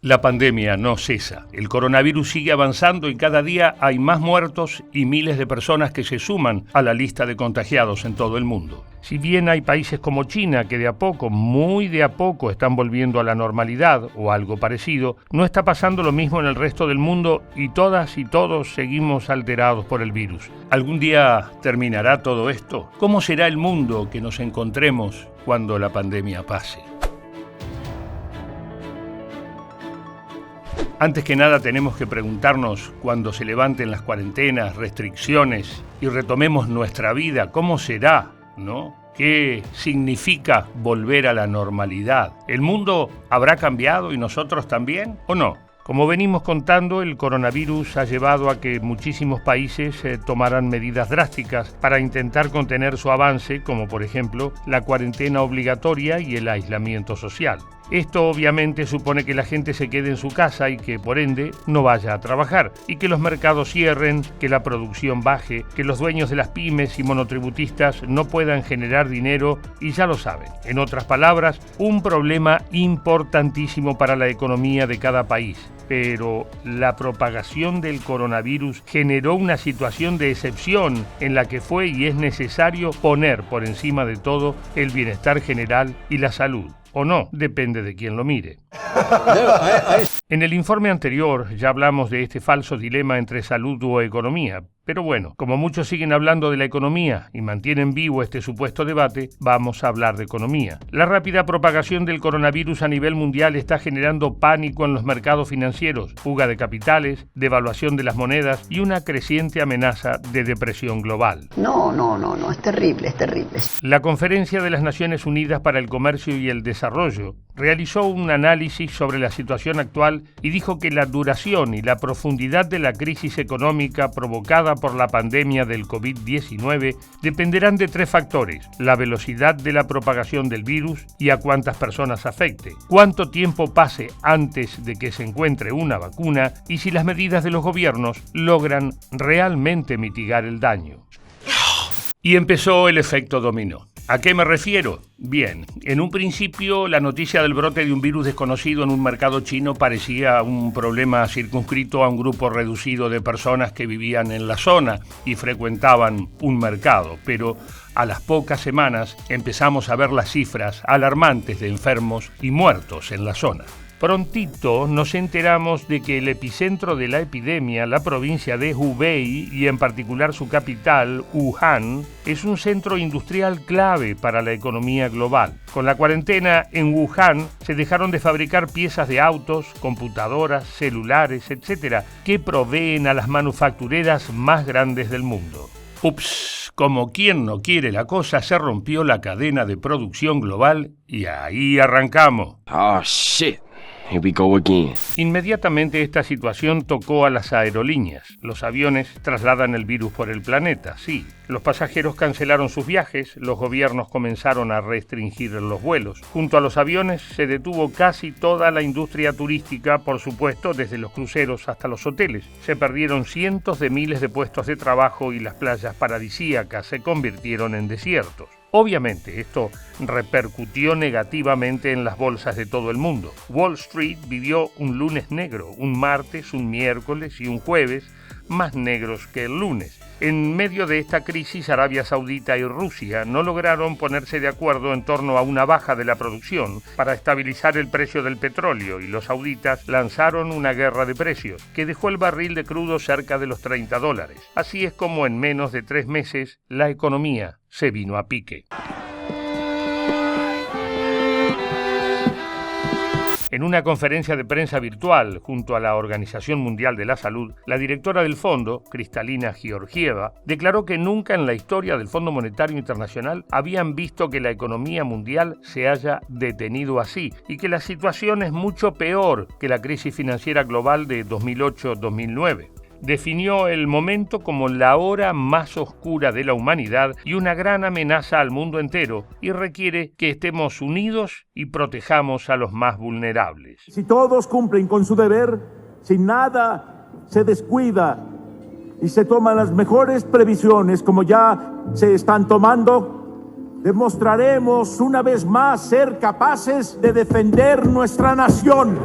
La pandemia no cesa. El coronavirus sigue avanzando y cada día hay más muertos y miles de personas que se suman a la lista de contagiados en todo el mundo. Si bien hay países como China que de a poco, muy de a poco, están volviendo a la normalidad o algo parecido, no está pasando lo mismo en el resto del mundo y todas y todos seguimos alterados por el virus. ¿Algún día terminará todo esto? ¿Cómo será el mundo que nos encontremos cuando la pandemia pase? Antes que nada tenemos que preguntarnos, cuando se levanten las cuarentenas, restricciones y retomemos nuestra vida, ¿cómo será, no? ¿Qué significa volver a la normalidad? ¿El mundo habrá cambiado y nosotros también o no? Como venimos contando, el coronavirus ha llevado a que muchísimos países tomaran medidas drásticas para intentar contener su avance, como por ejemplo la cuarentena obligatoria y el aislamiento social. Esto obviamente supone que la gente se quede en su casa y que por ende no vaya a trabajar, y que los mercados cierren, que la producción baje, que los dueños de las pymes y monotributistas no puedan generar dinero y ya lo saben. En otras palabras, un problema importantísimo para la economía de cada país. Pero la propagación del coronavirus generó una situación de excepción en la que fue y es necesario poner por encima de todo el bienestar general y la salud. O no, depende de quién lo mire. En el informe anterior ya hablamos de este falso dilema entre salud o economía. Pero bueno, como muchos siguen hablando de la economía y mantienen vivo este supuesto debate, vamos a hablar de economía. La rápida propagación del coronavirus a nivel mundial está generando pánico en los mercados financieros, fuga de capitales, devaluación de las monedas y una creciente amenaza de depresión global. No, es terrible, es terrible. La Conferencia de las Naciones Unidas para el Comercio y el Desarrollo realizó un análisis sobre la situación actual y dijo que la duración y la profundidad de la crisis económica provocada por la pandemia del COVID-19 dependerán de tres factores: la velocidad de la propagación del virus y a cuántas personas afecte, cuánto tiempo pase antes de que se encuentre una vacuna y si las medidas de los gobiernos logran realmente mitigar el daño. Y empezó el efecto dominó. ¿A qué me refiero? Bien, en un principio la noticia del brote de un virus desconocido en un mercado chino parecía un problema circunscrito a un grupo reducido de personas que vivían en la zona y frecuentaban un mercado, pero a las pocas semanas empezamos a ver las cifras alarmantes de enfermos y muertos en la zona. Prontito nos enteramos de que el epicentro de la epidemia, la provincia de Hubei y en particular su capital, Wuhan, es un centro industrial clave para la economía global. Con la cuarentena en Wuhan se dejaron de fabricar piezas de autos, computadoras, celulares, etc., que proveen a las manufactureras más grandes del mundo. Ups, como quien no quiere la cosa, se rompió la cadena de producción global y ahí arrancamos. Oh, shit. Here we go again. Inmediatamente esta situación tocó a las aerolíneas. Los aviones trasladan el virus por el planeta, sí. Los pasajeros cancelaron sus viajes, los gobiernos comenzaron a restringir los vuelos. Junto a los aviones se detuvo casi toda la industria turística, por supuesto, desde los cruceros hasta los hoteles. Se perdieron cientos de miles de puestos de trabajo y las playas paradisíacas se convirtieron en desiertos. Obviamente, esto repercutió negativamente en las bolsas de todo el mundo. Wall Street vivió un lunes negro, un martes, un miércoles y un jueves más negros que el lunes. En medio de esta crisis, Arabia Saudita y Rusia no lograron ponerse de acuerdo en torno a una baja de la producción para estabilizar el precio del petróleo y los sauditas lanzaron una guerra de precios que dejó el barril de crudo cerca de los $30. Así es como en menos de 3 meses la economía se vino a pique. En una conferencia de prensa virtual junto a la Organización Mundial de la Salud, la directora del fondo, Kristalina Georgieva, declaró que nunca en la historia del Fondo Monetario Internacional habían visto que la economía mundial se haya detenido así y que la situación es mucho peor que la crisis financiera global de 2008-2009. Definió el momento como la hora más oscura de la humanidad y una gran amenaza al mundo entero, y requiere que estemos unidos y protejamos a los más vulnerables. Si todos cumplen con su deber, si nada se descuida y se toman las mejores previsiones como ya se están tomando, demostraremos una vez más ser capaces de defender nuestra nación.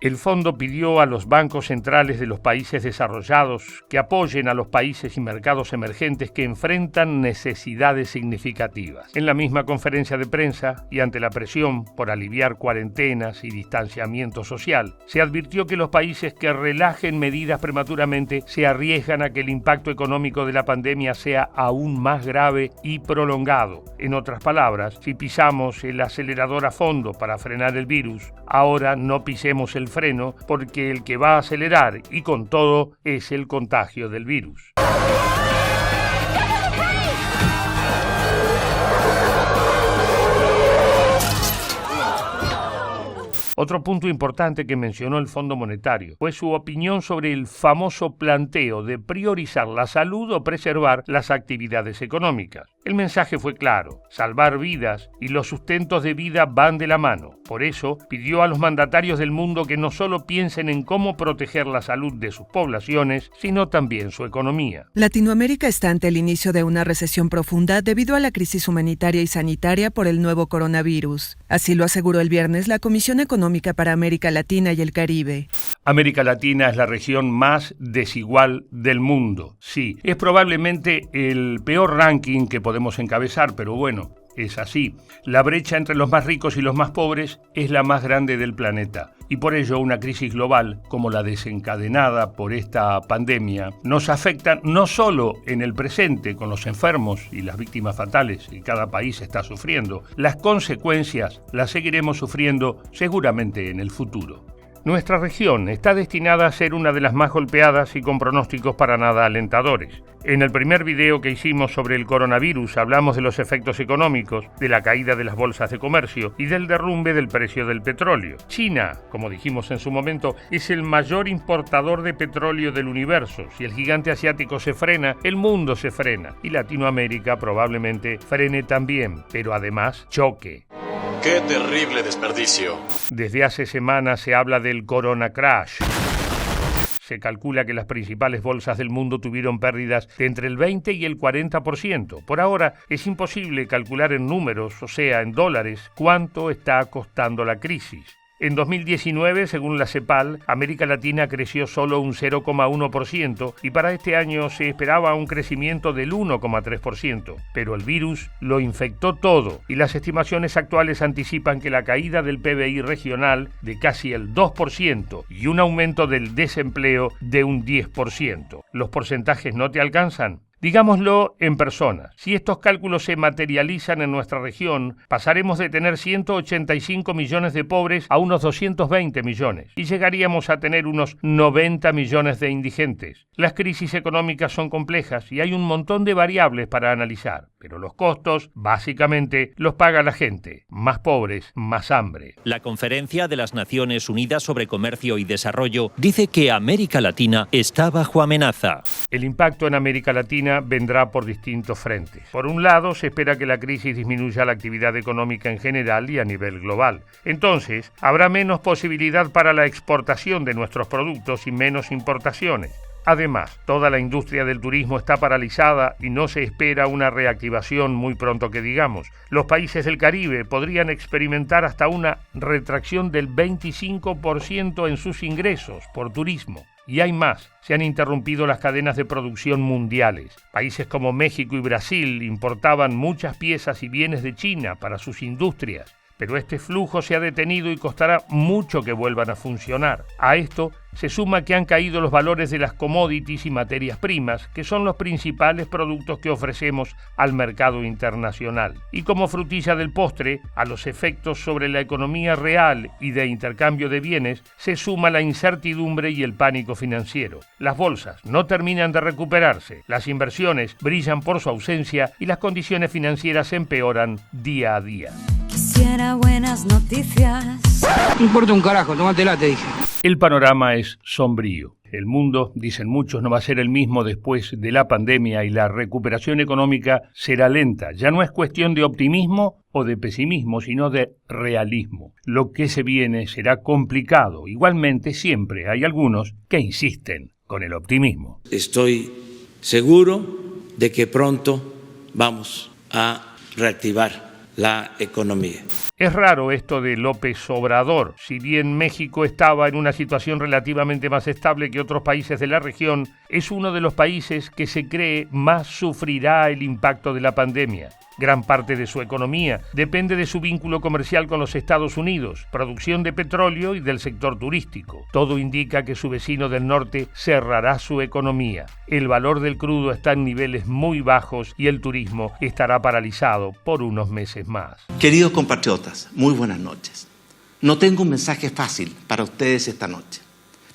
El fondo pidió a los bancos centrales de los países desarrollados que apoyen a los países y mercados emergentes que enfrentan necesidades significativas. En la misma conferencia de prensa, y ante la presión por aliviar cuarentenas y distanciamiento social, se advirtió que los países que relajen medidas prematuramente se arriesgan a que el impacto económico de la pandemia sea aún más grave y prolongado. En otras palabras, si pisamos el acelerador a fondo para frenar el virus, ahora no pisemos el freno, porque el que va a acelerar y con todo es el contagio del virus. Otro punto importante que mencionó el Fondo Monetario fue su opinión sobre el famoso planteo de priorizar la salud o preservar las actividades económicas. El mensaje fue claro: salvar vidas y los sustentos de vida van de la mano. Por eso, pidió a los mandatarios del mundo que no solo piensen en cómo proteger la salud de sus poblaciones, sino también su economía. Latinoamérica está ante el inicio de una recesión profunda debido a la crisis humanitaria y sanitaria por el nuevo coronavirus. Así lo aseguró el viernes la Comisión Económica para América Latina y el Caribe. América Latina es la región más desigual del mundo. Sí, es probablemente el peor ranking que podemos encabezar, pero bueno, es así. La brecha entre los más ricos y los más pobres es la más grande del planeta. Y por ello una crisis global, como la desencadenada por esta pandemia, nos afecta no solo en el presente con los enfermos y las víctimas fatales que cada país está sufriendo, las consecuencias las seguiremos sufriendo seguramente en el futuro. Nuestra región está destinada a ser una de las más golpeadas y con pronósticos para nada alentadores. En el primer video que hicimos sobre el coronavirus hablamos de los efectos económicos, de la caída de las bolsas de comercio y del derrumbe del precio del petróleo. China, como dijimos en su momento, es el mayor importador de petróleo del universo. Si el gigante asiático se frena, el mundo se frena. Y Latinoamérica probablemente frene también, pero además choque. ¡Qué terrible desperdicio! Desde hace semanas se habla del Corona Crash. Se calcula que las principales bolsas del mundo tuvieron pérdidas de entre el 20 y el 40%. Por ahora es imposible calcular en números, o sea, en dólares, cuánto está costando la crisis. En 2019, según la CEPAL, América Latina creció solo un 0,1% y para este año se esperaba un crecimiento del 1,3%. Pero el virus lo infectó todo y las estimaciones actuales anticipan que la caída del PBI regional de casi el 2% y un aumento del desempleo de un 10%. ¿Los porcentajes no te alcanzan? Digámoslo en persona, si estos cálculos se materializan en nuestra región, pasaremos de tener 185 millones de pobres a unos 220 millones y llegaríamos a tener unos 90 millones de indigentes. Las crisis económicas son complejas y hay un montón de variables para analizar, pero los costos, básicamente, los paga la gente. Más pobres, más hambre. La Conferencia de las Naciones Unidas sobre Comercio y Desarrollo dice que América Latina está bajo amenaza. El impacto en América Latina vendrá por distintos frentes. Por un lado, se espera que la crisis disminuya la actividad económica en general y a nivel global. Entonces, habrá menos posibilidad para la exportación de nuestros productos y menos importaciones. Además, toda la industria del turismo está paralizada y no se espera una reactivación muy pronto que digamos. Los países del Caribe podrían experimentar hasta una retracción del 25% en sus ingresos por turismo. Y hay más, se han interrumpido las cadenas de producción mundiales. Países como México y Brasil importaban muchas piezas y bienes de China para sus industrias, pero este flujo se ha detenido y costará mucho que vuelvan a funcionar. A esto se suma que han caído los valores de las commodities y materias primas, que son los principales productos que ofrecemos al mercado internacional. Y como frutilla del postre, a los efectos sobre la economía real y de intercambio de bienes, se suma la incertidumbre y el pánico financiero. Las bolsas no terminan de recuperarse, las inversiones brillan por su ausencia y las condiciones financieras empeoran día a día. Quisiera buenas noticias. No importa un carajo, tómatela, te dije. El panorama es sombrío. El mundo, dicen muchos, no va a ser el mismo después de la pandemia y la recuperación económica será lenta. Ya no es cuestión de optimismo o de pesimismo, sino de realismo. Lo que se viene será complicado. Igualmente, siempre hay algunos que insisten con el optimismo. Estoy seguro de que pronto vamos a reactivar la economía. Es raro esto de López Obrador. Si bien México estaba en una situación relativamente más estable que otros países de la región, es uno de los países que se cree más sufrirá el impacto de la pandemia. Gran parte de su economía depende de su vínculo comercial con los Estados Unidos, producción de petróleo y del sector turístico. Todo indica que su vecino del norte cerrará su economía. El valor del crudo está en niveles muy bajos y el turismo estará paralizado por unos meses más. Queridos compatriotas, muy buenas noches. No tengo un mensaje fácil para ustedes esta noche,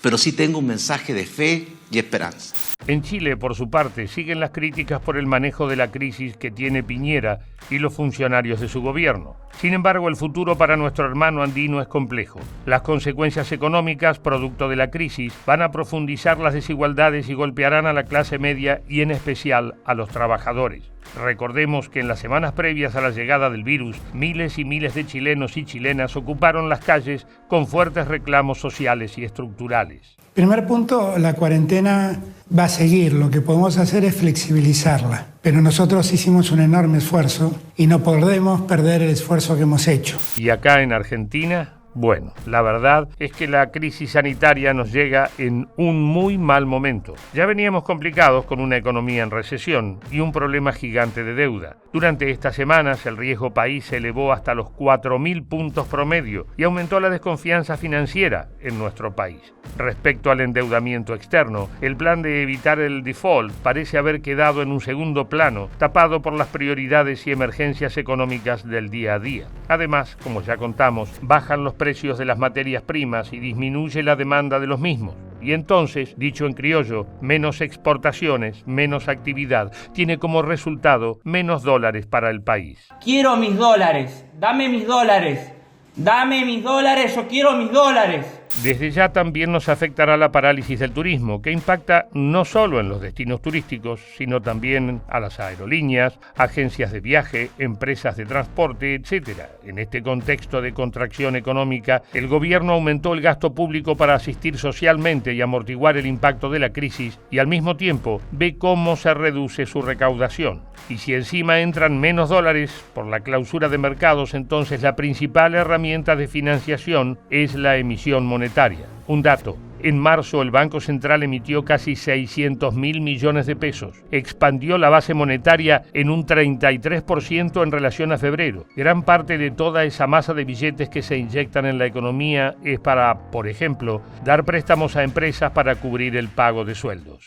pero sí tengo un mensaje de fe y esperanza. En Chile, por su parte, siguen las críticas por el manejo de la crisis que tiene Piñera y los funcionarios de su gobierno. Sin embargo, el futuro para nuestro hermano andino es complejo. Las consecuencias económicas, producto de la crisis, van a profundizar las desigualdades y golpearán a la clase media y en especial a los trabajadores. Recordemos que en las semanas previas a la llegada del virus, miles y miles de chilenos y chilenas ocuparon las calles con fuertes reclamos sociales y estructurales. Primer punto, la cuarentena va a seguir. Lo que podemos hacer es flexibilizarla. Pero nosotros hicimos un enorme esfuerzo y no podemos perder el esfuerzo que hemos hecho. ¿Y acá en Argentina? Bueno, la verdad es que la crisis sanitaria nos llega en un muy mal momento. Ya veníamos complicados con una economía en recesión y un problema gigante de deuda. Durante estas semanas el riesgo país se elevó hasta los 4.000 puntos promedio y aumentó la desconfianza financiera en nuestro país. Respecto al endeudamiento externo, el plan de evitar el default parece haber quedado en un segundo plano, tapado por las prioridades y emergencias económicas del día a día. Además, como ya contamos, bajan los precios de las materias primas y disminuye la demanda de los mismos. Y entonces, dicho en criollo, menos exportaciones, menos actividad, tiene como resultado menos dólares para el país. Quiero mis dólares, dame mis dólares, dame mis dólares, yo quiero mis dólares. Desde ya también nos afectará la parálisis del turismo, que impacta no solo en los destinos turísticos, sino también a las aerolíneas, agencias de viaje, empresas de transporte, etc. En este contexto de contracción económica, el gobierno aumentó el gasto público para asistir socialmente y amortiguar el impacto de la crisis y al mismo tiempo ve cómo se reduce su recaudación. Y si encima entran menos dólares por la clausura de mercados, entonces la principal herramienta de financiación es la emisión monetaria. Un dato: en marzo el Banco Central emitió casi 600.000 millones de pesos. Expandió la base monetaria en un 33% en relación a febrero. Gran parte de toda esa masa de billetes que se inyectan en la economía es para, por ejemplo, dar préstamos a empresas para cubrir el pago de sueldos.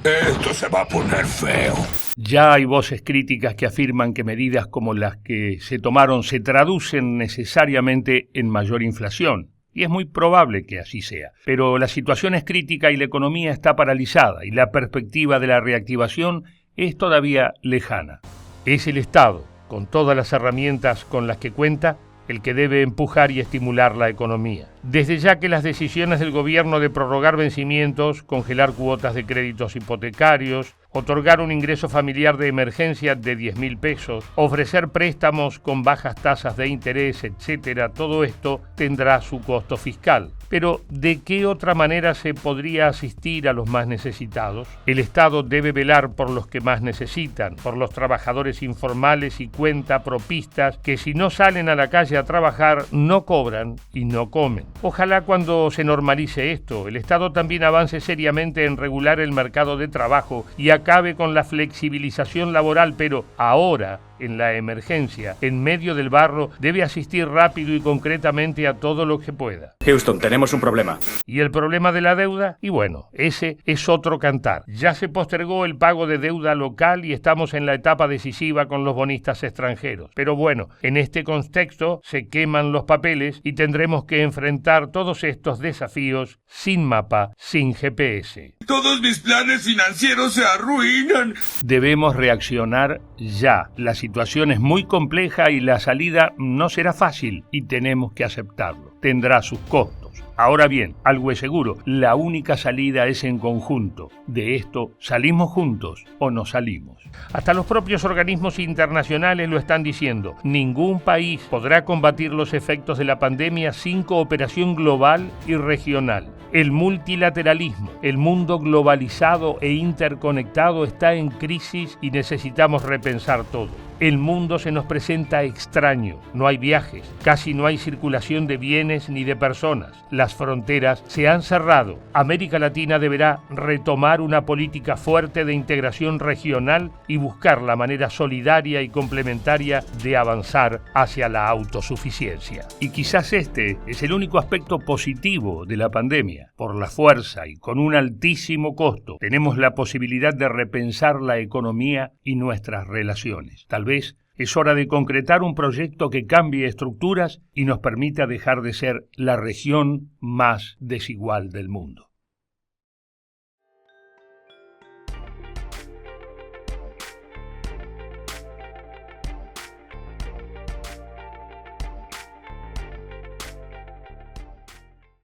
Esto se va a poner feo. Ya hay voces críticas que afirman que medidas como las que se tomaron se traducen necesariamente en mayor inflación. Y es muy probable que así sea. Pero la situación es crítica y la economía está paralizada y la perspectiva de la reactivación es todavía lejana. Es el Estado, con todas las herramientas con las que cuenta, el que debe empujar y estimular la economía. Desde ya que las decisiones del gobierno de prorrogar vencimientos, congelar cuotas de créditos hipotecarios, otorgar un ingreso familiar de emergencia de 10.000 pesos, ofrecer préstamos con bajas tasas de interés, etc., todo esto tendrá su costo fiscal. Pero, ¿de qué otra manera se podría asistir a los más necesitados? El Estado debe velar por los que más necesitan, por los trabajadores informales y cuentapropistas que si no salen a la calle a trabajar no cobran y no comen. Ojalá cuando se normalice esto, el Estado también avance seriamente en regular el mercado de trabajo y acabe con la flexibilización laboral, pero ahora, en la emergencia, en medio del barro, debe asistir rápido y concretamente a todo lo que pueda. Houston, tenemos un problema. ¿Y el problema de la deuda? Y bueno, ese es otro cantar. Ya se postergó el pago de deuda local y estamos en la etapa decisiva con los bonistas extranjeros. Pero bueno, en este contexto se queman los papeles y tendremos que enfrentar todos estos desafíos sin mapa, sin GPS. Todos mis planes financieros se arruinan. Debemos reaccionar ya. La situación es muy compleja y la salida no será fácil y tenemos que aceptarlo. Tendrá sus costos. Ahora bien, algo es seguro, la única salida es en conjunto. De esto, ¿salimos juntos o no salimos? Hasta los propios organismos internacionales lo están diciendo. Ningún país podrá combatir los efectos de la pandemia sin cooperación global y regional. El multilateralismo, el mundo globalizado e interconectado está en crisis y necesitamos repensar todo. El mundo se nos presenta extraño, no hay viajes, casi no hay circulación de bienes ni de personas. Las fronteras se han cerrado. América Latina deberá retomar una política fuerte de integración regional y buscar la manera solidaria y complementaria de avanzar hacia la autosuficiencia. Y quizás este es el único aspecto positivo de la pandemia. Por la fuerza y con un altísimo costo, tenemos la posibilidad de repensar la economía y nuestras relaciones. Tal vez es hora de concretar un proyecto que cambie estructuras y nos permita dejar de ser la región más desigual del mundo.